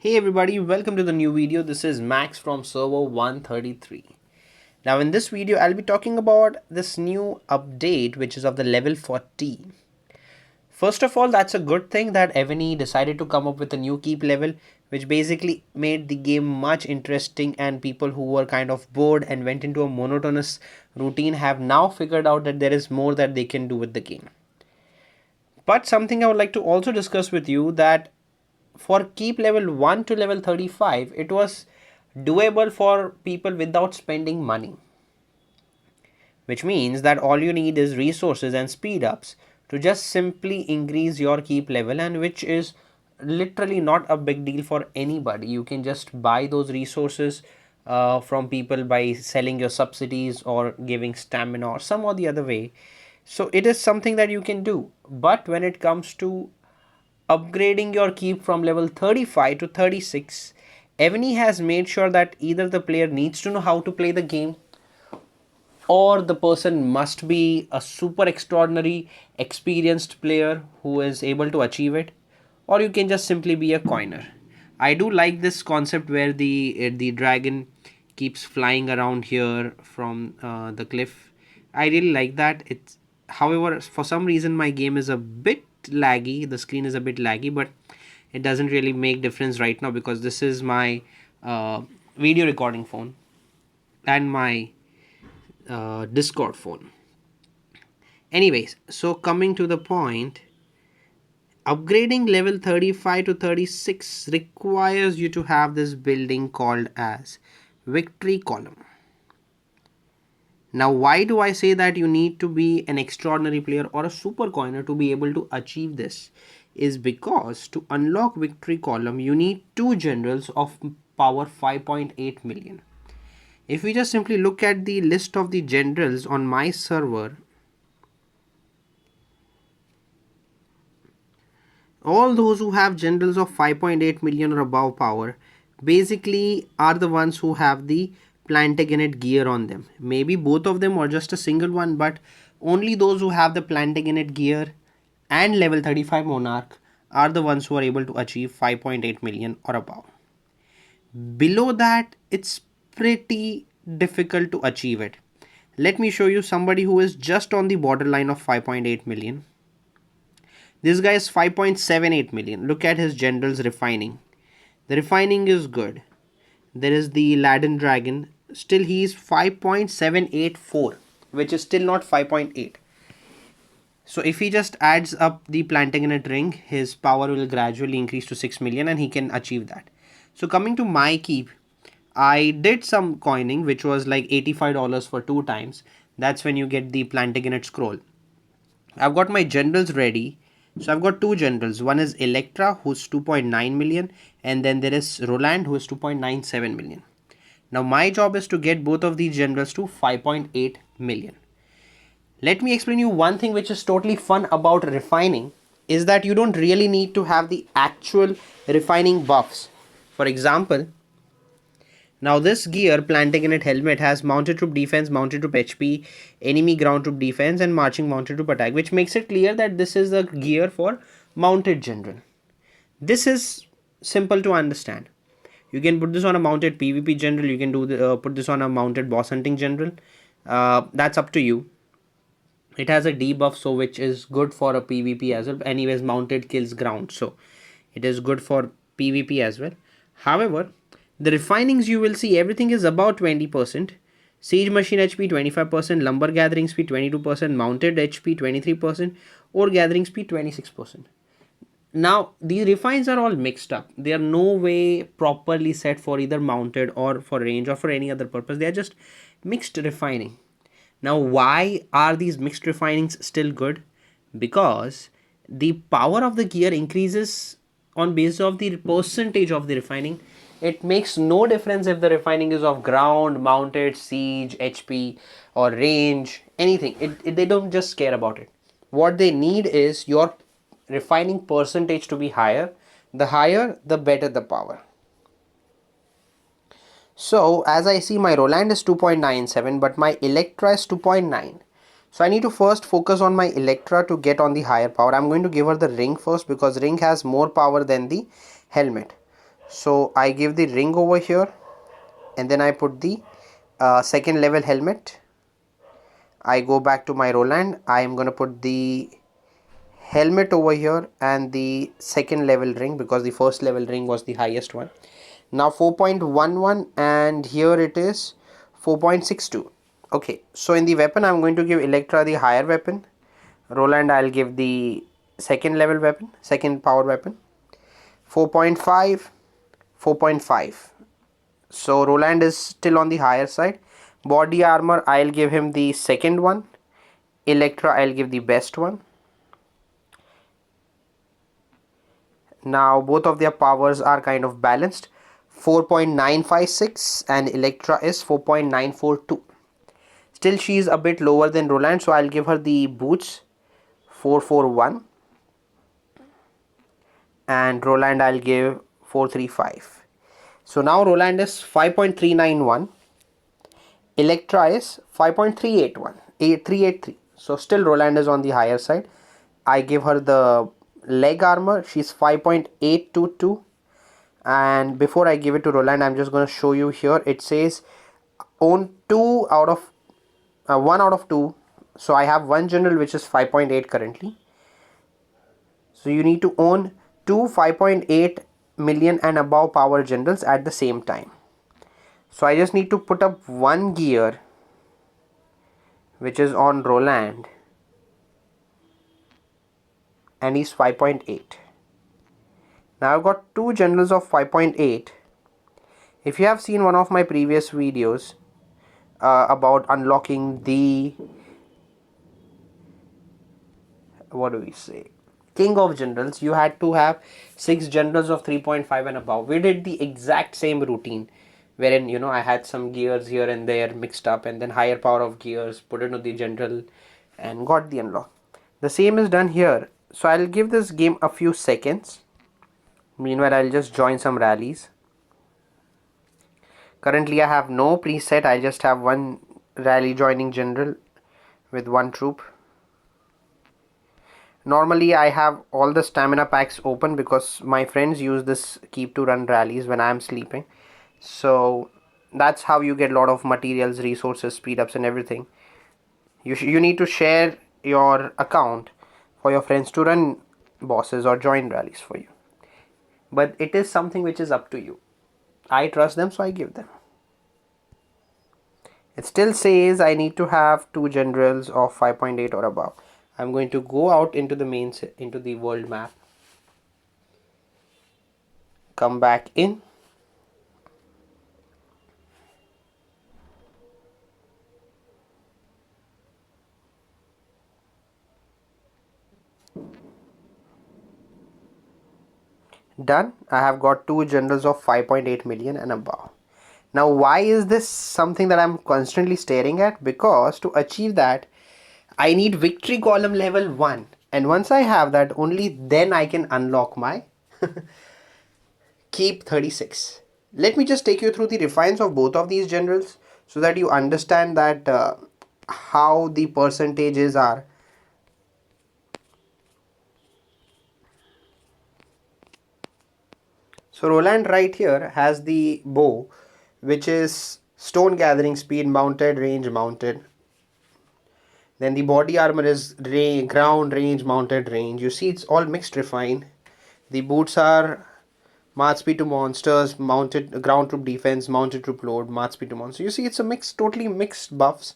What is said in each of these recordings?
Hey everybody, welcome to the new video. This is Max from server 133. Now in this video, I'll be talking about this new update which is of the level 40. First of all, that's a good thing that Evony decided to come up with a new keep level which basically made the game much interesting, and people who were kind of bored and went into a monotonous routine have now figured out that there is more that they can do with the game. But something I would like to also discuss with you, that for keep level 1 to level 35 it was doable for people without spending money, which means that all you need is resources and speed ups to just simply increase your keep level, and which is literally not a big deal for anybody. You can just buy those resources from people by selling your subsidies or giving stamina or some or the other way. So it is something that you can do. But when it comes to upgrading your keep from level 35 to 36, Evony has made sure that either the player needs to know how to play the game, or the person must be a super extraordinary experienced player who is able to achieve it, or you can just simply be a coiner. I do like this concept where the dragon keeps flying around here from the cliff. I really like that. It's, however, for some reason my game is a bit laggy. The screen is a bit laggy, but it doesn't really make difference right now because this is my video recording phone and my Discord phone. Anyways, so coming to the point, upgrading level 35 to 36 requires you to have this building called as Victory Column. Now, why do I say that you need to be an extraordinary player or a super coiner to be able to achieve this? Is because to unlock Victory Column, you need two generals of power 5.8 million. If we just simply look at the list of the generals on my server, all those who have generals of 5.8 million or above power basically are the ones who have the Plantagenet gear on them. Maybe both of them or just a single one, but only those who have the Plantagenet gear and level 35 Monarch are the ones who are able to achieve 5.8 million or above. Below that, it's pretty difficult to achieve it. Let me show you somebody who is just on the borderline of 5.8 million. This guy is 5.78 million. Look at his generals refining. The refining is good. There is the Laden Dragon. Still he is 5.784, which is still not 5.8. So if he just adds up the Plantagenet ring, his power will gradually increase to 6 million and he can achieve that. So coming to my keep, I did some coining which was like $85 for 2 times. That's when you get the Plantagenet scroll. I've got my generals ready. So I've got two generals. One is Electra, who's 2.9 million, and then there is Roland, who is 2.97 million. Now my job is to get both of these generals to 5.8 million. Let me explain you one thing which is totally fun about refining, is that you don't really need to have the actual refining buffs. For example, now this gear, Plantagenet helmet, has mounted troop defense, mounted troop HP, enemy ground troop defense and marching mounted troop attack, which makes it clear that this is the gear for mounted general. This is simple to understand. You can put this on a mounted PvP general, you can do put this on a mounted boss hunting general. That's up to you. It has a debuff, so which is good for a PvP as well. Anyways, mounted kills ground, so it is good for PvP as well. However, the refinings you will see everything is about 20%. Siege machine HP 25%, lumber gathering speed 22%, mounted HP 23%, ore gathering speed 26%. Now these refines are all mixed up. They are no way properly set for either mounted or for range or for any other purpose. They are just mixed refining. Now why are these mixed refinings still good? Because the power of the gear increases on basis of the percentage of the refining. It makes no difference if the refining is of ground, mounted, siege, HP or range, anything. They don't just care about it. What they need is your refining percentage to be higher. The higher, the better the power. So as I see, my Roland is 2.97, but my Electra is 2.9. So I need to first focus on my Electra to get on the higher power. I'm going to give her the ring first because ring has more power than the helmet. So I give the ring over here, and then I put the second level helmet. I go back to my Roland. I am gonna put the helmet over here and the second level ring, because the first level ring was the highest one. Now 4.11, and here it is 4.62. Okay, so in the weapon I'm going to give Electra the higher weapon. Roland I'll give the second level weapon, second power weapon. 4.5, 4.5. So Roland is still on the higher side. Body armor I'll give him the second one. Electra I'll give the best one. Now both of their powers are kind of balanced. 4.956 and Electra is 4.942. Still she is a bit lower than Roland, so I'll give her the boots 441, and Roland I'll give 435. So now Roland is 5.391, Electra is 5.381, 383. So still Roland is on the higher side. I give her the leg armor, she's 5.822. And before I give it to Roland, I'm just going to show you here. It says own 2 out of 1 out of 2. So I have one general which is 5.8 currently. So you need to own two 5.8 million and above power generals at the same time. So I just need to put up one gear which is on Roland, and he's 5.8. Now I've got two generals of 5.8. If you have seen one of my previous videos about unlocking the, what do we say, king of generals, you had to have 6 generals of 3.5 and above. We did the exact same routine, wherein, you know, I had some gears here and there mixed up, and then higher power of gears put into the general and got the unlock. The same is done here. So I'll give this game a few seconds. Meanwhile, I'll just join some rallies. Currently I have no preset, I just have one rally joining general with one troop. Normally I have all the stamina packs open because my friends use this keep to run rallies when I am sleeping. So that's how you get a lot of materials, resources, speed ups and everything. You need to share your account for your friends to run bosses or join rallies for you. But it is something which is up to you. I trust them, so I give them. It still says I need to have 2 generals of 5.8 or above. I'm going to go out into the world map. Come back in. Done. I have got 2 generals of 5.8 million and above. Now why is this something that I'm constantly staring at? Because to achieve that I need Victory Column level 1, and once I have that, only then I can unlock my K36. Let me just take you through the refines of both of these generals so that you understand that how the percentages are. So Roland right here has the bow, which is stone gathering speed mounted, range mounted. Then the body armor is ground, range, mounted, range. You see it's all mixed refine. The boots are March speed to monsters, mounted ground troop defense, mounted troop load, March speed to monsters. You see it's a mix, totally mixed buffs.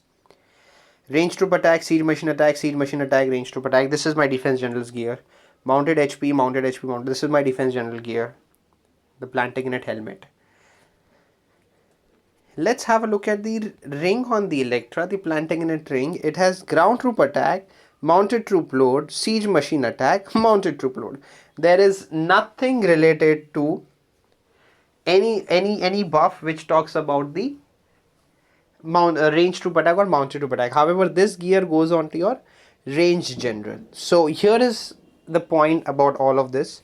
Range troop attack, siege machine attack, range troop attack. This is my defense general's gear. Mounted HP, mounted HP, mounted. This is my defense general gear. The Plantagenet helmet. Let's have a look at the ring on the Electra, the Plantagenet ring. It has ground troop attack, mounted troop load, siege machine attack, mounted troop load. There is nothing related to any buff which talks about the range troop attack or mounted troop attack. However, this gear goes on to your range general. So here is the point about all of this,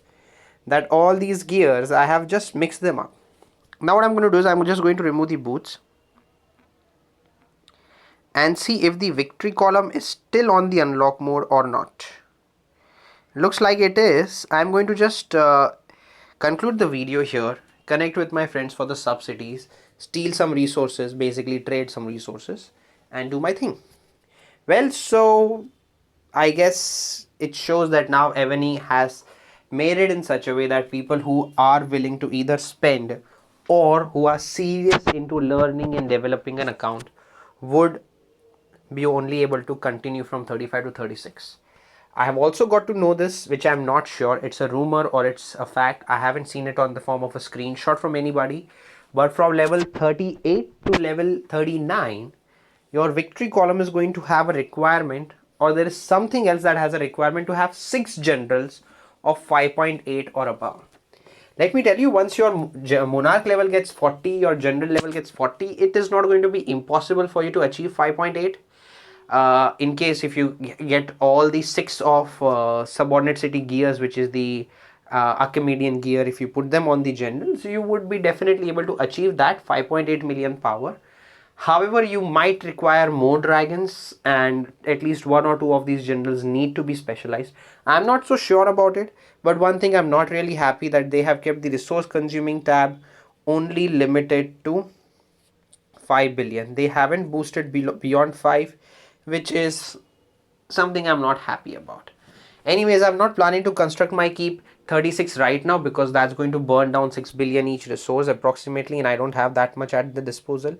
that all these gears I have just mixed them up. Now what I'm going to do is I'm just going to remove the boots and see if the Victory Column is still on the unlock mode or not. Looks like it is. I'm going to just conclude the video here. connect with my friends for the subsidies, steal some resources, basically trade some resources, and do my thing. Well, so I guess it shows that now Evony has made it in such a way that people who are willing to either spend or who are serious into learning and developing an account would be only able to continue from 35 to 36. I have also got to know this, which I'm not sure. It's a rumor or it's a fact. I haven't seen it on the form of a screenshot from anybody. But from level 38 to level 39, your victory column is going to have a requirement, or there is something else that has a requirement to have 6 generals of 5.8 or above. Let me tell you, once your monarch level gets 40, your general level gets 40, it is not going to be impossible for you to achieve 5.8. In case if you get all the 6 of subordinate city gears, which is the Archimedean gear, if you put them on the generals, you would be definitely able to achieve that 5.8 million power. However, you might require more dragons, and at least 1 or 2 of these generals need to be specialized. I'm not so sure about it, but one thing I'm not really happy that they have kept the resource consuming tab only limited to 5 billion. They haven't boosted beyond 5, which is something I'm not happy about. Anyways, I'm not planning to construct my keep 36 right now because that's going to burn down 6 billion each resource approximately, and I don't have that much at the disposal.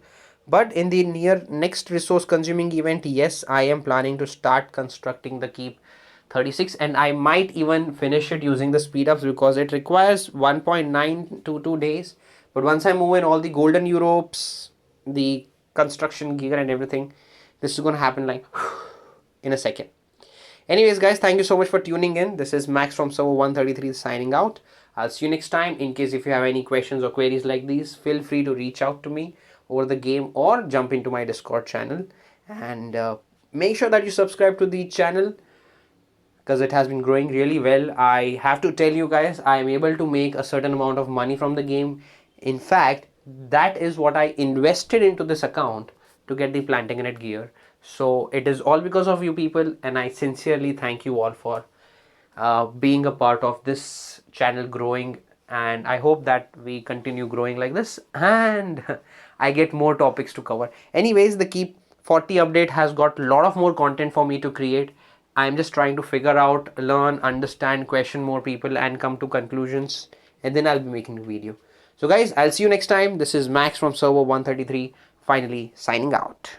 But in the near next resource consuming event, yes, I am planning to start constructing the keep 36, and I might even finish it using the speed ups because it requires 1.922 days. But once I move in all the golden Europes, the construction gear and everything, this is going to happen like in a second. Anyways, guys, thank you so much for tuning in. This is Max from Server 133 signing out. I'll see you next time. In case if you have any questions or queries like these, feel free to reach out to me over the game or jump into my Discord channel. And make sure that you subscribe to the channel because it has been growing really well. I have to tell you guys, I am able to make a certain amount of money from the game. In fact, that is what I invested into this account to get the Plantagenet gear. So it is all because of you people, and I sincerely thank you all for being a part of this channel growing, and I hope that we continue growing like this and I get more topics to cover. Anyways, the Keep 40 update has got a lot of more content for me to create. I'm just trying to figure out, learn, understand, question more people and come to conclusions, and then I'll be making a video. So guys, I'll see you next time. This is Max from Server 133, finally signing out.